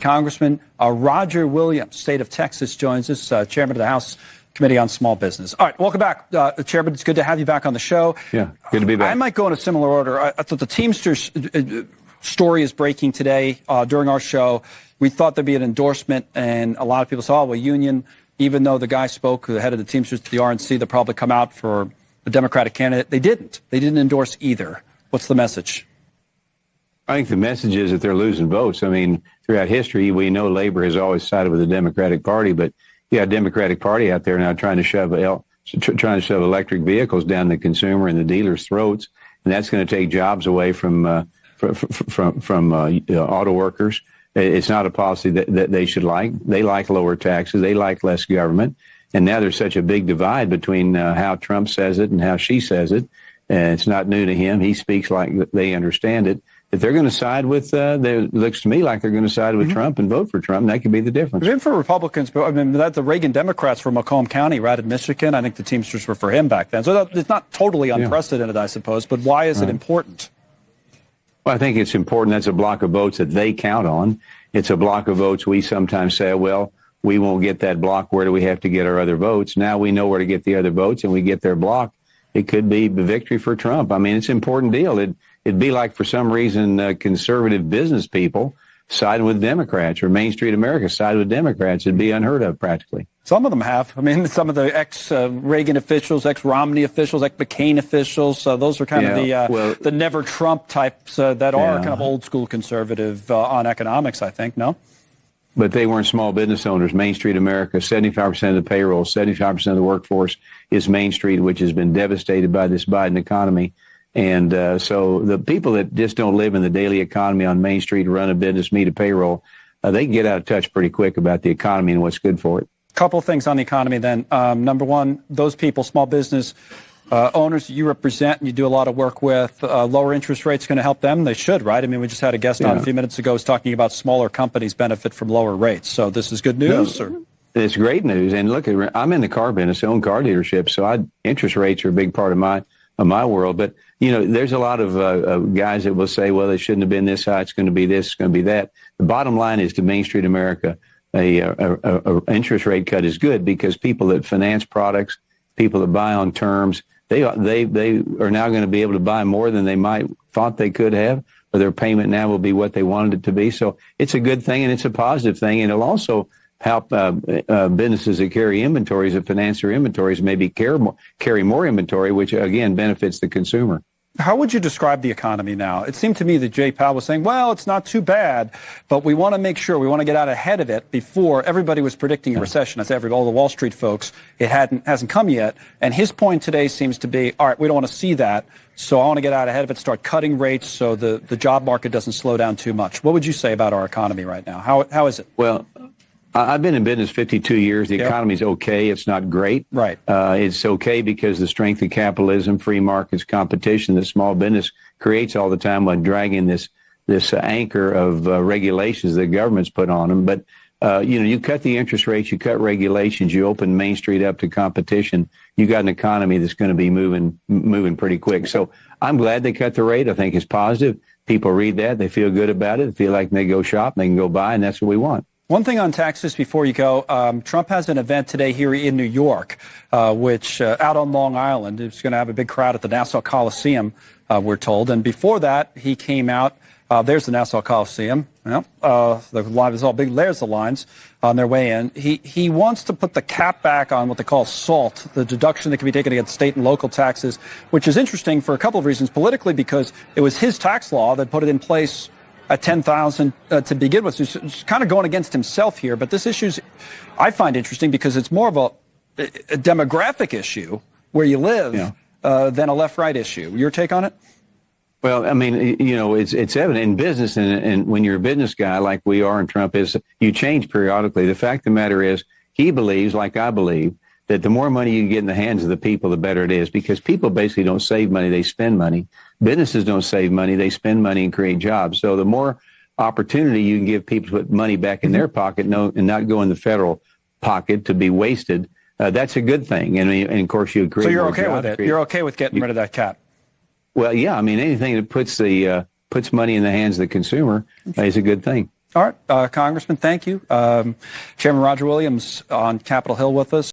Congressman Roger Williams, state of Texas, joins us, chairman of the House Committee on Small Business. All right, welcome back, Chairman. It's good to have you back on the show. Yeah, good to be back. I might go in a similar order. I thought the Teamsters story is breaking today during our show. We thought there'd be an endorsement, and a lot of people said, oh, well, union, even though the guy spoke, the head of the Teamsters to the RNC, they'll probably come out for a Democratic candidate. They didn't. They didn't endorse either. What's the message? I think the message is that they're losing votes. I mean, throughout history, we know labor has always sided with the Democratic Party, but you got a Democratic Party out there now trying to shove electric vehicles down the consumer and the dealers' throats, and that's going to take jobs away from auto workers. It's not a policy that they should like. They like lower taxes. They like less government. And now there's such a big divide between how Trump says it and how she says it. And it's not new to him. He speaks like they understand it. If they're going to side with, it looks to me like they're going to side with Trump and vote for Trump, and that could be the difference. Even for Republicans, but I mean, the Reagan Democrats from Macomb County routed Michigan. I think the Teamsters were for him back then. So it's not totally unprecedented, I suppose. But why is it important? Well, I think it's important. That's a block of votes that they count on. It's a block of votes we sometimes say, well, we won't get that block. Where do we have to get our other votes? Now we know where to get the other votes, and we get their block. It could be the victory for Trump. I mean, it's an important deal. It'd be like, for some reason, conservative business people siding with Democrats, or Main Street America siding with Democrats. It'd be unheard of, practically. Some of them have. I mean, some of the ex-Reagan officials, ex-Romney officials, ex-McCain officials, those are kind of the never-Trump types that are kind of old-school conservative on economics, I think, no? But they weren't small business owners. Main Street America, 75% of the payroll, 75% of the workforce is Main Street, which has been devastated by this Biden economy. And so the people that just don't live in the daily economy on Main Street, run a business, meet a payroll, they can get out of touch pretty quick about the economy and what's good for it. Couple things on the economy then. Number one, those people, small business owners you represent and you do a lot of work with, lower interest rates going to help them? They should, right? I mean, we just had a guest on a few minutes ago who was talking about smaller companies benefit from lower rates. So this is good news? No, it's great news. And look, I'm in the car business, I own car dealerships, so interest rates are a big part of my world. But, you know, there's a lot of guys that will say, well, they shouldn't have been this high. It's going to be this, it's going to be that. The bottom line is, to Main Street America, a interest rate cut is good, because people that finance products, people that buy on terms, they are now going to be able to buy more than they might thought they could have, or their payment now will be what they wanted it to be. So it's a good thing, and it's a positive thing, and it'll also help businesses that carry inventories, that finance their inventories, maybe carry more inventory, which again benefits the consumer. How would you describe the economy now? It seemed to me that Jay Powell was saying, well, it's not too bad, but we want to make sure, we want to get out ahead of it before everybody was predicting a recession. I said, all the Wall Street folks, it hasn't come yet. And his point today seems to be, all right, we don't want to see that, so I want to get out ahead of it, start cutting rates so the job market doesn't slow down too much. What would you say about our economy right now? How is it? Well, I've been in business 52 years. The economy's okay. It's not great. Right. It's okay because the strength of capitalism, free markets, competition that small business creates all the time while dragging this anchor of regulations the government's put on them. But, you cut the interest rates, you cut regulations, you open Main Street up to competition, you got an economy that's going to be moving pretty quick. So I'm glad they cut the rate. I think it's positive. People read that. They feel good about it. They feel like they go shop, they can go buy, and that's what we want. One thing on taxes before you go, Trump has an event today here in New York, which out on Long Island, is going to have a big crowd at the Nassau Coliseum, we're told. And before that, he came out. There's the Nassau Coliseum. The line is all big. There's the lines on their way in. He wants to put the cap back on what they call SALT, the deduction that can be taken against state and local taxes, which is interesting for a couple of reasons. Politically, because it was his tax law that put it in place at $10,000 to begin with. So it's kind of going against himself here. But this issue, I find interesting because it's more of a demographic issue where you live than a left-right issue. Your take on it? Well, I mean, it's evident in business, and when you're a business guy like we are and Trump is, you change periodically. The fact of the matter is, he believes, like I believe, that the more money you can get in the hands of the people, the better it is, because people basically don't save money, they spend money. Businesses don't save money, they spend money and create jobs. So the more opportunity you can give people to put money back in their pocket and not go in the federal pocket to be wasted, that's a good thing. And of course, you create. So you're okay with it? You're okay with getting rid of that cap? Well, yeah. I mean, anything that puts money in the hands of the consumer is a good thing. All right, Congressman, thank you. Chairman Roger Williams on Capitol Hill with us.